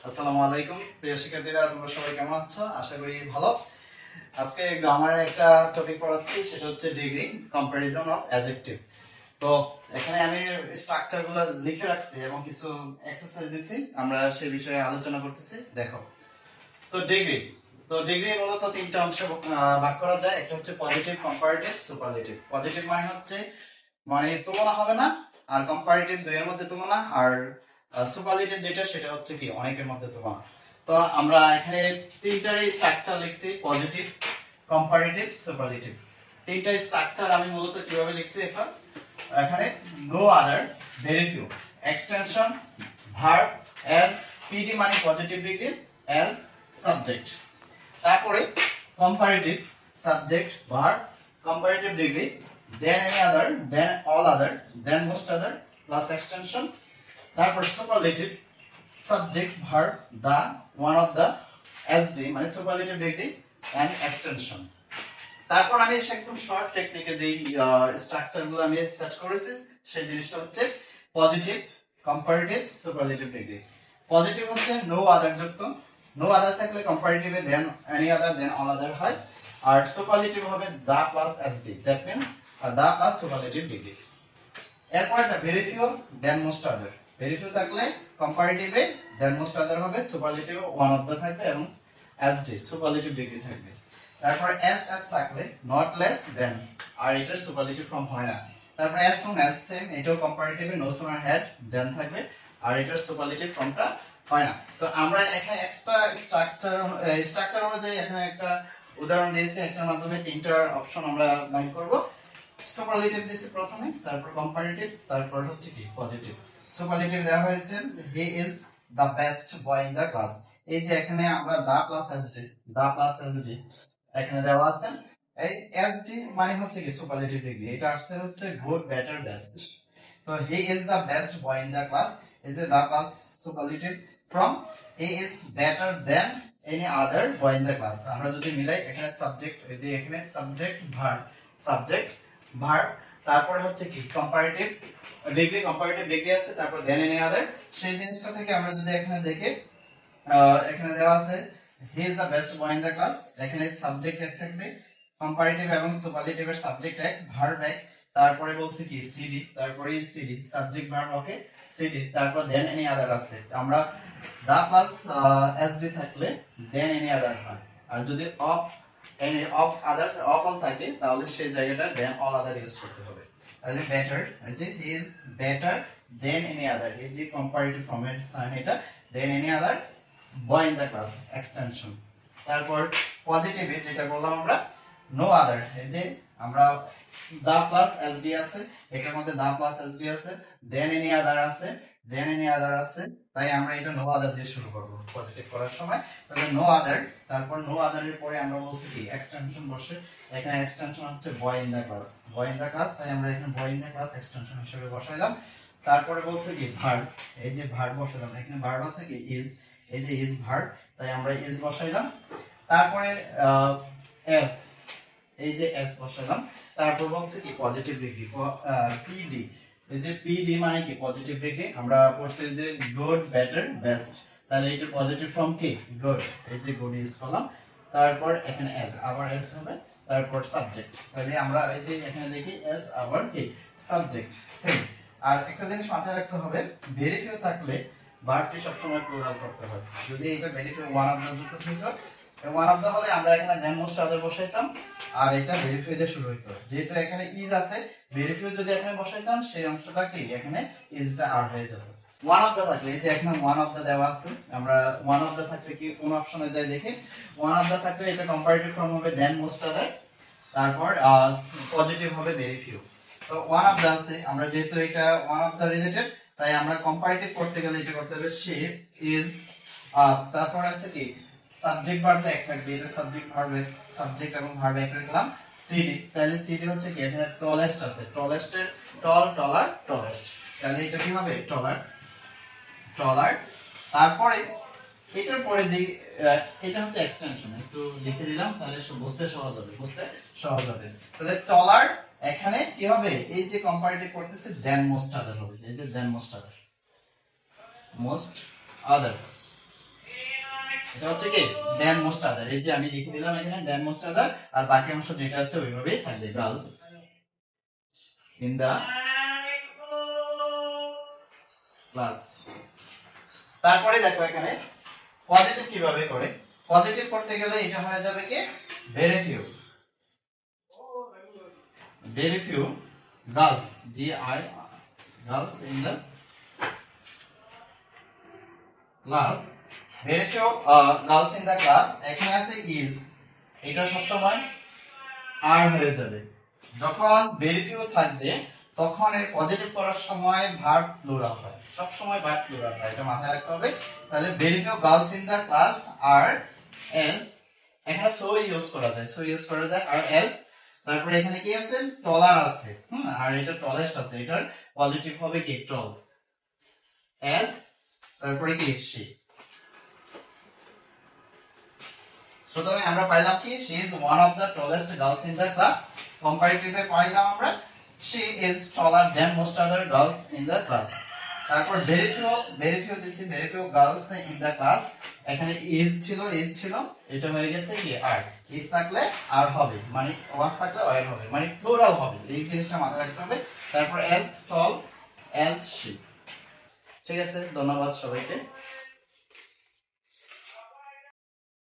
আসসালামু আলাইকুম প্রিয় শিক্ষার্থীরা, তোমরা সবাই কেমন আছো? আশা করি ভালো। আজকে গ্রামারের একটা টপিক পড়াচ্ছি, সেটা হচ্ছে ডিগ্রি কম্পারিজন অফ অ্যাডজেক্টিভ। তো এখানে আমি স্ট্রাকচারগুলো লিখে রাখছি এবং কিছু এক্সারসাইজ দিছি, আমরা সেই বিষয়ে আলোচনা করতেছি। দেখো, তো ডিগ্রি মূলত তিনটা অংশে ভাগ করা যায়। একটা হচ্ছে পজিটিভ, কম্পারেটিভ, সুপারলেটিভ। পজিটিভ মানে তুলনা হবে না, আর কম্পারেটিভ দুইয়ের মধ্যে তুলনা, আর সুপারলেটিভ যেটা সেটা হচ্ছে কি অনেকের মধ্যে তুলনা। তো আমরা এখানে তিনটারই স্ট্রাকচার লিখছি, পজিটিভ, কম্পারেটিভ, সুপারলেটিভ। তিনটা স্ট্রাকচার আমি মূলত কিভাবে লিখছি এখন এখানে: no other, very few, extension, verb, as, PD মানে পজিটিভ ডিগ্রি, অ্যাজ, সাবজেক্ট। তারপরে comparative, subject, verb, comparative degree, then any other, then all other, then most other, plus extension. তারপর superlative, subject, verb, the, one of the, sd মানে superlative degree and extension. তারপর আমি একদম short টেকনিকে যেই স্ট্রাকচারগুলো আমি set করেছি সেই জিনিসটা হচ্ছে positive, comparative, superlative degree. Positive হচ্ছে নো আদার যুক্ত, নো আদার থাকলে কম্পারেটিভে দেন এনি আদার, দেন অল আদার হয়। আর সুপারলেটিভ হবে the plus SD, that means the plus superlative degree. এরপর একটা very few, then most other. Very few থাকলে কম্পারেটিভে দেন মোস্ট আদার হবে, সুপারলেটিভে ওয়ান অফ দ্য থাকবে এবং এসডি সুপারলেটিভ ডিগ্রি থাকবে। তারপর এস এস থাকলে নট লেস দেন, আর এটার সুপারলেটিভ ফর্ম হয় না। তারপর as soon as, সেম, এটাও কম্পারেটিভে নো সুনার হ্যাড দেন থাকবে, আর এটার সুপারলেটিভ ফর্মটা হয় না। তো আমরা এখানে একটা স্ট্রাকচার অনুযায়ী এখানে একটা উদাহরণ দিয়েছি, একটার মাধ্যমে তিনটার অপশন আমরা বাইর করব। সুপারলেটিভ দিয়েছি প্রথমে, তারপর কম্পারেটিভ, তারপর হচ্ছে কি পজিটিভ। সুপারলেটিভ দেওয়া হয়েছে he is the best boy in the class. এই যে এখানে আমরা the plus SD, the plus SD এখানে দেওয়া আছে। এই এসডি মানে হচ্ছে কি সুপারলেটিভ ডিগ্রি, এটা আসছে হচ্ছে গুড, বেটার, বেস্ট। তো he is the best boy in the class, এই যে the plus superlative from he is better than any other boy in the class. আমরা যদি মিলাই এখানে সাবজেক্ট, এই যে এখানে সাবজেক্ট ভার্ব, সাবজেক্ট ভার্ব, তারপরে হচ্ছে কি কম্পারেটিভ ডিগ্রি, কম্পারেটিভ ডিগ্রি আছে, তারপর দেন এনি আদার। সেই জিনিসটা থেকে আমরা যদি এখানে দেখি, এখানে দেওয়া আছে হি is the best boy in the class, এখানে সাবজেক্ট এক থাকবে, কম্পারেটিভ এবং সুপারলেটিভের সাবজেক্ট এক, ভার্ব এক, তারপরে বলছে কি সিডি, তারপরে CD subject verb okay CD, তারপর দেন এনি আদার আছে। আমরা দা প্লাস এসডি থাকলে দেন এনি আদার হয়, আর যদি of any of other of all থাকে তাহলে সেই জায়গাটা দেন অল আদার ইউজ করতে হবে। তাহলে বেটার, এই যে হি ইজ বেটার দেন এনি আদার, এই যে কম্পারেটিভ ফর্মের সাইন এটা, দেন any other boy in the class, extension. তারপর পজিটিভে যেটা বললাম আমরা নো আদার, এই যে আমরা দা প্লাস এসডি আছে, এটার মধ্যে দা প্লাস এসডি আছে, দেন এনি আদার আছে, দেন এনি আদার আছে, তাই আমরা এটা নো আদার দিয়ে শুরু করব পজিটিভ করার সময়। তাহলে নো আদার, তারপর নো আদার এর পরে আমরা বলছি কি এক্সটেনশন বসে, এখানে এক্সটেনশন হচ্ছে বয় in the class, boy in the class, তাই আমরা এখানে বয় ইন দ্য ক্লাস এক্সটেনশন হিসেবে বসাইলাম। তারপরে বলছে কি ভার্ব, এই যে ভার্ব বসাইলাম, এখানে ভার্ব আছে কি ইজ, এই যে ইজ ভার্ব, তাই আমরা ইজ বসাইলাম। তারপরে এস, এই যে এস বসাইলাম। তারপর বলছে কি পজিটিভ ডিগ্রি, পিডি, এই যে পিডি মানে কি পজিটিভ ডিগ্রি, আমরা পড়ছি যে গুড, বেটার, বেস্ট, তাহলে এই যে পজিটিভ ফর্ম কি গুড, এই যে গুড ইউজ করলাম। তারপর এখানে এস, আবার এস হবে, তারপর সাবজেক্ট, তাহলে আমরা এই যে এখানে দেখি এস আবার কি সাবজেক্ট, সেম। আর একটা জিনিস মাথায় রাখতে হবে, ভেরি ফিউ থাকলে ভার্বটি সবসময় প্লুরাল করতে হয়। যদি এটা very few one of the যুক্ত থাকতো, ওয়ান অফ দ্য হলে আমরা এখানে দেন মোস্ট আদার বসাইতাম, আর এটা ভেরি ফিউ দিয়ে শুরু হইতো। যেহেতু এখানে ইজ আছে, ভেরি ফিউ যদি এখানে বসাইতাম সেই অংশটা কি এখানে ইজটা আর হয়ে যেত। ওয়ান অফ দ্য থাকলে, এই যে এখানে ওয়ান অফ দ্য দেওয়া আছে, আমরা ওয়ান অফ দ্য থাকলে কি কোন অপশনে যাই দেখি। ওয়ান অফ দ্য থাকলে এটা কম্পারেটিভ ফর্ম হবে দেন মোস্ট আদার, তারপর পজিটিভ হবে ভেরি ফিউ। তো ওয়ান অফ দ্য আছে, আমরা যেহেতু এটা ওয়ান অফ দ্য রিলেটেড, তাই আমরা কম্পারেটিভ করতে গেলে এটা করতে হবে সে ইজ। তারপর আছে কি সাবজেক্ট ভার্ব এক থাকবে, এটা সাবজেক্ট ভার্ব, সাবজেক্ট এবং ভার্ব এক রাখলাম। সিডি, তাহলে সিডি হচ্ছে কি এখানে টলেস্ট আছে, টলেস্টের টল, টলার, টলেস্ট, তাহলে এটা কি হবে টলার, টলার। তারপরে এটার পরে যে এটা হচ্ছে এক্সটেনশন, একটু লিখে দিলাম তাহলে বুঝতে সহজ হবে, বুঝতে সহজ হবে। তাহলে টলার এখানে কি হবে, এই যে কম্পারেটিভ করতেছে দেন মোস্ট আদার হবে, এই যে দেন মোস্ট আদার, মোস্ট আদার। এটা হচ্ছে কি দেন মোস্ট আদার, এই যে আমি লিখে দিলাম এখানে দেন মোস্ট আদার, আর বাকি অংশ যেটা আছে ওইভাবেই থাকবে, গার্লস ইন দা ক্লাস। তারপরে দেখো এখানে পজিটিভ কিভাবে করে, পজিটিভ করতে গেলে এটা হয়ে যাবে কি very few, very few girls, GI, girls in the class, very few girls in the class, এখানে আছে is, এটা সবসময় আর হয়ে যাবে। যখন very few থাকবে তখন এর পজিটিভ করার সময় ভার্ব প্লুরাল হয়, সব সময় ভার্ব প্লুরাল হয়, এটা মাথায় রাখতে হবে। তাহলে very few girls in the class are as, এখানে so ইউজ করা যায়, so ইউজ করা যায়, আর as, তারপরে এখানে কি আছে টলার আছে, আর এটা টলেস্ট আছে, এটার পজিটিভ হবে কি টল, as, তারপরে কি she। সুতরাং আমরা পাইলাম কি she is one of the tallest girls in the class, কম্পারেটিভে পাইলাম আমরা she is taller than most other girls in the class। তারপর very few দিছি, very few girls in the class, এখানে is ছিল এটা হয়ে গেছে কি আর, is থাকলে আর হবে, মানে was থাকলে আর হবে, মানে প্লুরাল হবে, এই জিনিসটা মাথায় রাখতে হবে। তারপর as tall as she। ঠিক আছে, ধন্যবাদ সবাইকে।